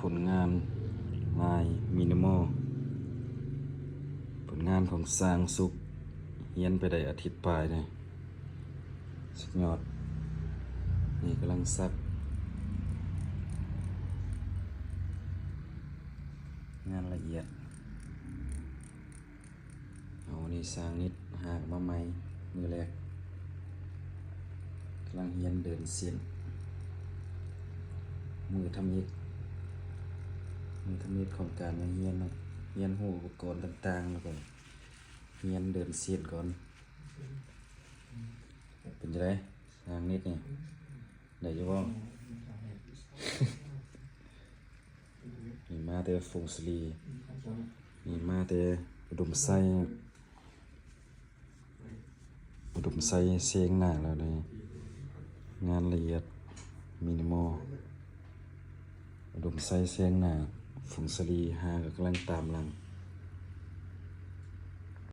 ผลงานลายมินิมอลผลงานของสร้างสุขเฮียนไปได้อาทิตย์ปลายเลยสุดยอดนี่กำลังซักงานละเอียดเอานี่สร้างนิดหากมาใหม่มือแรกกำลังเฮียนเดินเส้นมือทำยิดของการมาเฮียนนะเฮียนหูอุปกรณ์ต่างๆแล้วก็เฮียนเดินเส้นก่อนเป็นจะได้สร้างนิดนี่ได้อยังว่า มีมาแต่ฟงสลีมีมาแต่อุดมไส้เสียงหน้าแล้วเลยงานละเอียดมินิมอลอุดมไส้เสียงหน้าฟงสลีหาก็กำลังตามหลัง